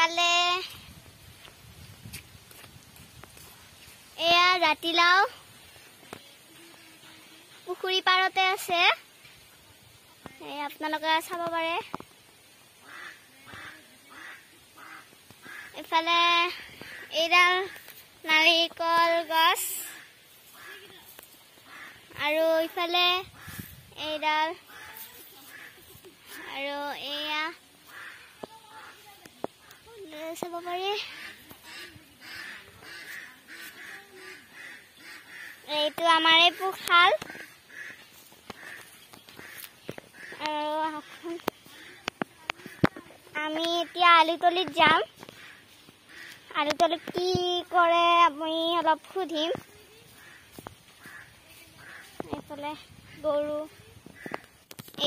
ইফালে এয়া ৰাতিলাও পুখুৰী পাৰতে আছে এই আপোনালোকে চাব পাৰে ইফালে এইডাল নাৰিকল গছ আৰু ইফালে এইডাল আৰু এয়া চাব পাৰি এইটো আমাৰ এই পুখাল আৰু আমি এতিয়া আলুতলিত যাম আলুতলিত কি কৰে আমি অলপ সুধিম এইফালে গৰু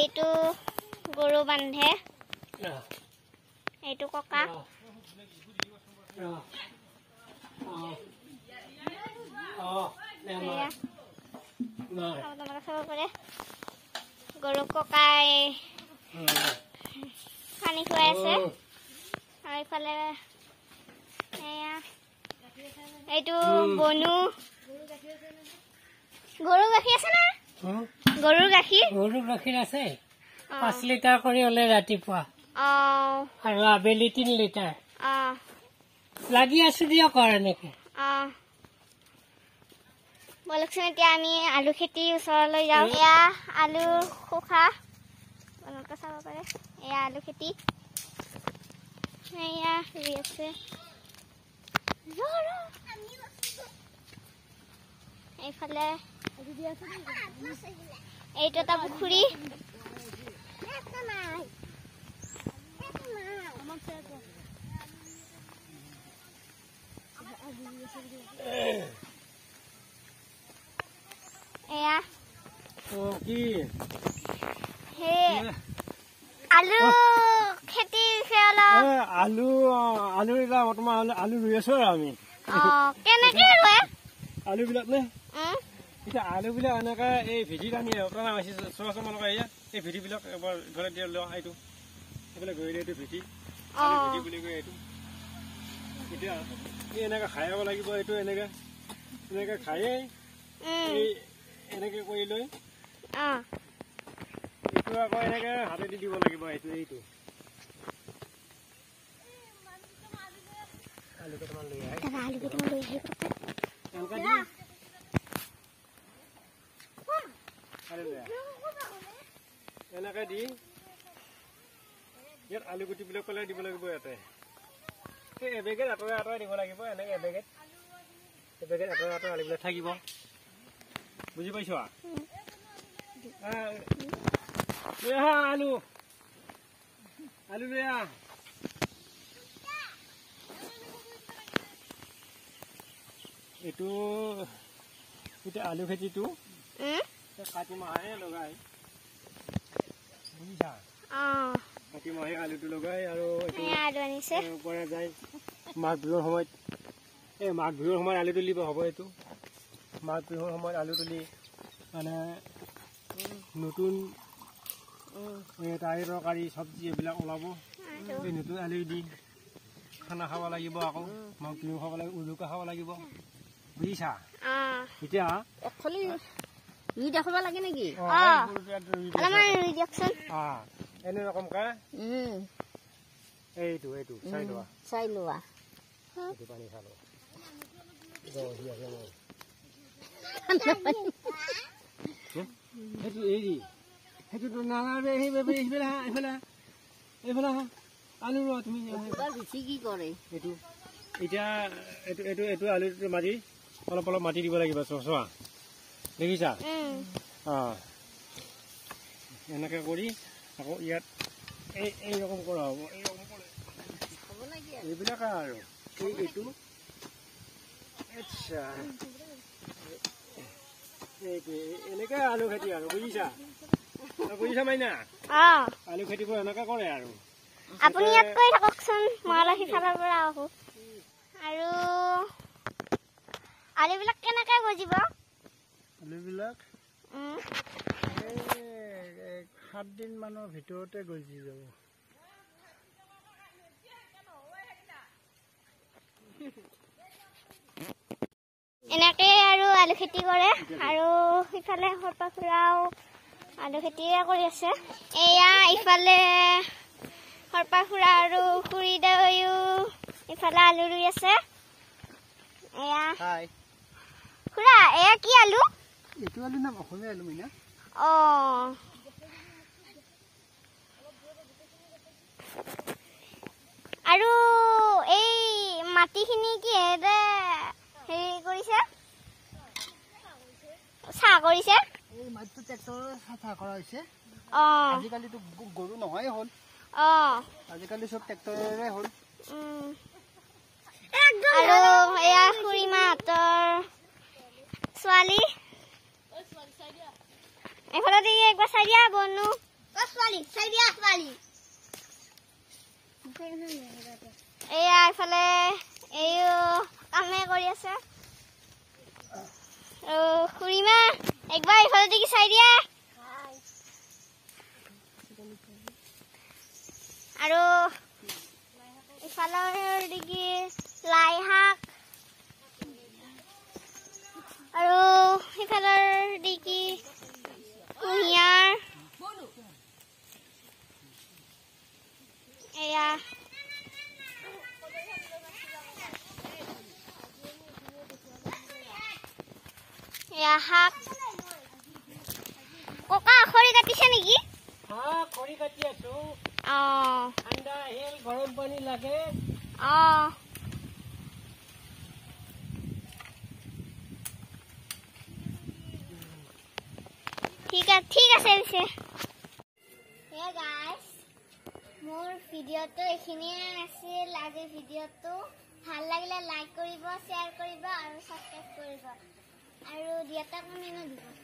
এইটো গৰু বান্ধে এইটো ককা চাব পাৰে গৰু ককাই পানী খুৱাই আছে আৰু ইফালে এইটো বনু গৰু গাখীৰ আছে না গৰুৰ গাখীৰ আছে 5 লিটাৰ কৰি হলে ৰাতিপুৱা আৰু আবেলি 3 লিটাৰ লাগি আছো দিয়ক এনেকে বলকচোন এতিয়া আমি আলু খেতি ওচৰলৈ যাওঁ এয়া আলু খোখা আপোনালোকে চাব পাৰে এয়া আলু খেতি এয়া ৰুই আছে এইফালে এইটো এটা পুখুৰী এয়া আলু খেতি আলু বৰ্তমান আলু ৰুই আছো আমি কেনেকে ৰুৱে আলু বিলাক নে এতিয়া আলু বিলাক এনেকা এই ভিডিত আমি চোৱাচোন মানক এই ভিডি বিলাক এবাৰ ঘৰে দিয়া লোৱা এইটো এইফালে গৈ এইটো ভিডি বুলি কয় এইটো এতিয়া এই এনেকা খাই লাগিব এইটো এনেকা এনেকা খায়ে এই এনেকে কৰি লৈ এইটো আকৌ এনেকে হাতেদি দিব লাগিব এইটো এইটো আলু কেইটামান লৈ আহে এনেকে দি ইয়াত আলু গুটি বিলাক পেলাই দিব লাগিব ইয়াতে এবেগেত আঁতৰাই দিব লাগিব এনেকে এবেগেত আঁতৰাই আলুবিলাক থাকিব বুজি পাইছ লৈ আহা আলু লৈ আহ এইটো এতিয়া আলু খেতিটো কাতি মাহে লগাই বুজিছা কাতি মাহে আলুটো লগাই আৰু পৰা যায় মাঘ বিহুৰ সময়ত মাঘ বিহুৰ সময়ত আলু তুলিব হ'ব এইটো মাঘ বিহুৰ সময়ত আলু তুলি মানে নতুন তৰকাৰী চব্জি এইবিলাক ওলাব এই নতুন আলু দি খানা খাব লাগিব আকৌ মাঘ বিহু খাব লাগিব উৰুকা খাব লাগিব বুজিছা এতিয়া ৰুই দেখাব লাগে নেকি এনে ৰকম কা এইটো চাই লোৱা পানী খালো সেইটো এৰি সেইটোতো নালাগে এইফালে আলু ৰোৱা তুমি কি কৰে এইটো এতিয়া এইটো আলুটো মাটি অলপ মাটি দিব লাগিব চোৱা দেখিছা এনেকে কৰি আকৌ ইয়াত এই ৰকম কৰা হ'ব এইবিলাক আৰু এইটো আচ্ছা এনেকে আলু খেতি আৰু বুজিছা মাইনা আলু খেতিবোৰ এনেকে কৰে আৰু আপুনি ইয়াত কৈ থাককচোন মই অলপ সিফালৰ পৰা আহো আৰু আলুবিলাক কেনেকে গজিব আলুবিলাক 7 দিন মানৰ ভিতৰতে গজি যাব এনেকে আৰু আলু খেতি কৰে আৰু ইফালে সৰপাখুৰাও আলু খেতিয়ে কৰি আছে এয়া ইফালে সৰপাখুৰা আৰু খুৰীদেউও ইফালে আলু ৰুই আছে এয়া হাই খুৰা এয়া কি আলু এইটো আলু নাম অসমীয়া আলু মিনা আৰু এই মাটিখিনি কি হেৰে হেৰি কৰিছে চাহ কৰিছে এই মাটিটো ট্ৰেক্টৰৰ চাফা কৰা হৈছে অ' আজিকালিতো গৰু নহয় হ'ল আজিকালি চব ট্ৰেক্টৰৰে হ'ল আৰু এয়া খুৰীমাহঁতৰ ছোৱালী এইফালে দিকে একবাৰ চাই দিয়া বনো ছোৱালী চাই দিয়া ছোৱালী এয়া এইফালে এইও কামে কৰি আছে খুৰীমা একবাৰ এইফালে দিকে চাই দিয়া আৰু ইফালৰ দিকে লাই শাক আৰু ইফালৰ দিকে কুঁহিয়াৰ এয়া এয়া শাক ককা খৰি কাটিছে নেকি খৰি কাটি আছো অ' ঠাণ্ডা আহিল গৰম পানী লাগে ঠিক আছে পিছে গাইজ মোৰ ভিডিঅ'টো এইখিনিয়ে আছিল আজিৰ ভিডিঅ'টো ভাল লাগিলে লাইক কৰিব শ্বেয়াৰ কৰিব আৰু ছাবস্ক্ৰাইব কৰিব আৰু দিয়াটা কমেণ্ট দিব